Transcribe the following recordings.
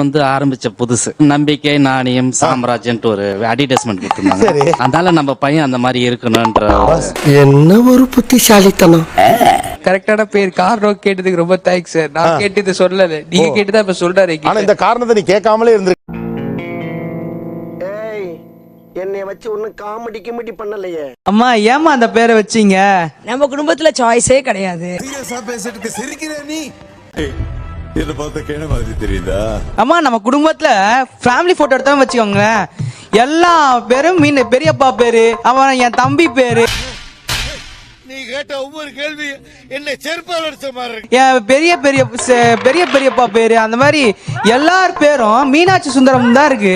வந்து ஆரம்பிச்ச புதுசு நம்பிக்கை நாணயம் சாம்ராஜ்யன்ட்டு ஒரு அட்வர்டைஸ்மெண்ட் கொடுத்துருந்தாங்க. அதனால நம்ம பையன் அந்த மாதிரி இருக்கணும்ன்ற என்ன ஒரு புத்திசாலித்தனம். கரெக்டான பேர் காரணம் கேட்டதுக்கு ரொம்ப தேங்க்ஸ் சார். நான் கேட்டது சொல்லல, நீங்க கேட்டுதான் இப்ப சொல்றாரு. ஆனா இந்த காரணத்தை நீ கேட்காமலே இருந்து. என்னைய வச்சு ஒன்னும் காமெடி பண்ணலையே. அம்மா ஏமா அந்த பேரை வச்சீங்க? நம்ம குடும்பத்துல சாய்ஸே கிடையாது. என்ன பார்த்தா கேன மாதிரி தெரியுதா? அம்மா நம்ம குடும்பத்துல ஃபேமிலி போட்டோ எடுத்தா வச்சுக்கோங்களேன், எல்லா பேரும் மீன் பெரியப்பா பேரு, அவன் என் தம்பி பேரு. நீ கேட்ட ஒவ்வொரு கேள்வி என்ன செருப்பால் அடிச்ச மாதிரி இருக்கு. என் பெரியப்பா பேரு, அந்த மாதிரி எல்லார் பேரும் மீனாட்சி சுந்தரம் தான் இருக்கு.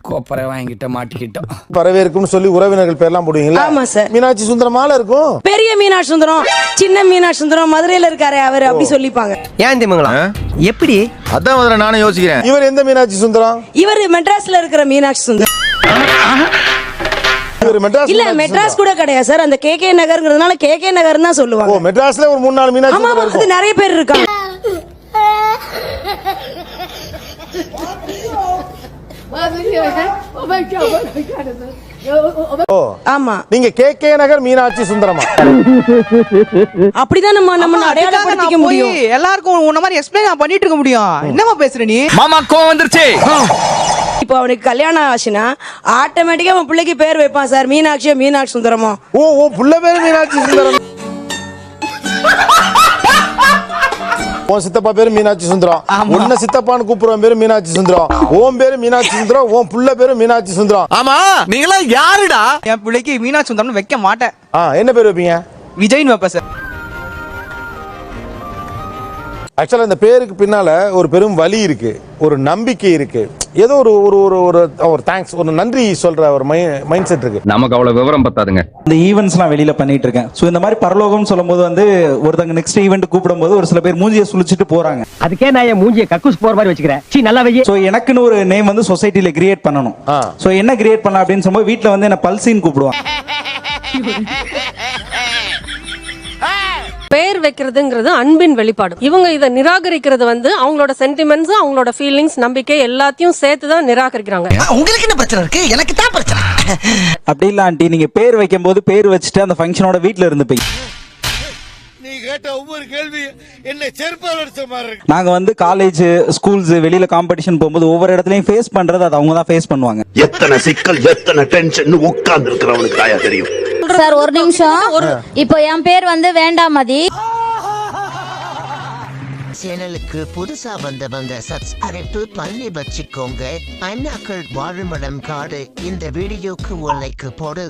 கோப்பரை வாங்கிட்ட மாட்டிக்கிட்டோம். வரவேற்கும் சொல்லி உறவினர்கள் பேர்லாம் போடுவீங்களா? ஆமா சார். மீனாட்சி சுந்தரமால இருக்கும். பெரிய மீனாட்சி சுந்தரம், சின்ன மீனாட்சி சுந்தரம், மதுரையில இருக்காரு அவரு, அப்படி சொல்லிப்பாங்க. ஏன் திமுங்களா? எப்படி? அதான் முதல்ல நானும் யோசிக்கிறேன். இவர் எந்த மீனாட்சி சுந்தரம்? இவர் மெட்ராஸ்ல இருக்கிற மீனாட்சி சுந்தரம். இல்ல மெட்ராஸ் கூட கிடையாது சார், அந்த கே நகர்ங்கிறதுனால கே நகர் தான் சொல்லுவாங்க. ஓ, மெட்ராஸ்ல ஒரு 3-4 மீனாட்சி சுந்தரம் இருக்கு. நிறைய பேர் இருக்காங்க. ஆமா, நீங்க கே நகர் மீனாட்சி சுந்தரமா? அப்படிதான் நம்ம அடையாளப்படுத்திக்க முடியும். எல்லாருக்கும் உன்ன மாதிரி எக்ஸ்பிளைன் பண்ணிட்டு இருக்க முடியும். என்னமா பேசுற நீ? மாமா கோவம் வந்துருச்சு. இப்போ அவனுக்கு கல்யாணம் ஆச்சுன்னா ஆட்டோமேட்டிக்கா அவன் பிள்ளைக்கு பேர் வைப்பான் சார், மீனாட்சியோ மீனாட்சி சுந்தரமோ. ஓ புள்ள பேரு மீனாட்சி சுந்தரம். உன் சித்தப்பா பேரு மீனாட்சி சுந்தரம், உன்ன சித்தப்பான்னு கூப்பிடுற பேரு மீனாட்சி சுந்தரம், ஓம் பேரு மீனாட்சி சுந்தரம், ஓன் புள்ள பேரு மீனாட்சி சுந்தரம். ஆமா, நீங்களா யாருடா? என் பிள்ளைக்கு மீனாட்சி சுந்தரம் வைக்க மாட்டேன். என்ன பேர் வைப்பீங்க? விஜய்னு வைப்பேன் சார். ஆக்சுவலா இந்த பேருக்கு பின்னால ஒரு பெரும் வலி இருக்கு, ஒரு நம்பிக்கை இருக்கு, ஏதோ ஒரு ஒரு ஒரு ஒரு தேங்க்ஸ், ஒரு நன்றி சொல்ற ஒரு மைண்ட் செட் இருக்கு. நமக்கு அவ்வளவு விவரம் பத்தாதுங்க. இந்த ஈவெண்ட்ஸ்லாம் வெளியில பண்ணிட்டு இருக்கேன். சோ இந்த மாதிரி பரலோகம் சொல்லும்போது வந்து ஒருத்தங்க நெக்ஸ்ட் ஈவெண்ட் கூப்பிடும்போது ஒரு சில பேர் மூஞ்சியை சுழிச்சிட்டு போறாங்க. அதுக்கே நான் என் மூஞ்சியை கக்கூஸ் போற மாதிரி வச்சுக்கிறேன். சீ, நல்லா வெயி. சோ எனக்குன்னு ஒரு நேம் வந்து சொசைட்டில கிரியேட் பண்ணணும். சோ என்ன கிரியேட் பண்ணலாம் அப்படின்னு சொல்லும்போது வீட்ல வந்து என்ன பல்சின்னு கூப்பிடுவாங்க. பேர் வைக்கிறதுங்கிறது அன்பின் வெளிப்பாடு. இவங்க இதை நிராகரிக்கிறது வந்து அவங்களோட சென்டிமெண்ட்ஸ், அவங்களோட ஃபீலிங்ஸ், நம்பிக்கை எல்லாத்தையும் சேர்த்து தான் நிராகரிக்கிறாங்க. உங்களுக்கு என்ன பிரச்சனை இருக்கு? எனக்கு தான் பிரச்சனை. அப்படி இல்ல ஆண்டி, நீங்க பேர் வைக்கும் போது பேர் வச்சுட்டு அந்த ஃபங்க்ஷனோட வீட்ல இருந்து போய் நீ கேட்ட ஒவ்வொரு கேள்வி என்ன செருப்பால் அடிச்ச மாதிரி இருக்கு. நாங்க வந்து காலேஜ் ஸ்கூல்ஸ் வெளியில காம்படிஷன் போகும்போது ஒவ்வொரு இடத்துலயும் ஃபேஸ் பண்றது அது அவங்க தான் ஃபேஸ் பண்ணுவாங்க. எத்தனை சிக்கல் எத்தனை டென்ஷன் உட்கார்ந்து இருக்கிறவனுக்கு தாயா தெரியும். சார் ஒரு நிமிஷம், இப்போ என் பேர் வந்து வேண்டாமதி. சேனலுக்கு புதுசா வந்தவங்க சப்ஸ்கிரைப் பண்ணி வச்சுக்கோங்க. அண்ணாக்கள் வாழுமிடம் காடு. இந்த வீடியோக்கு ஒரு லைக் போடு.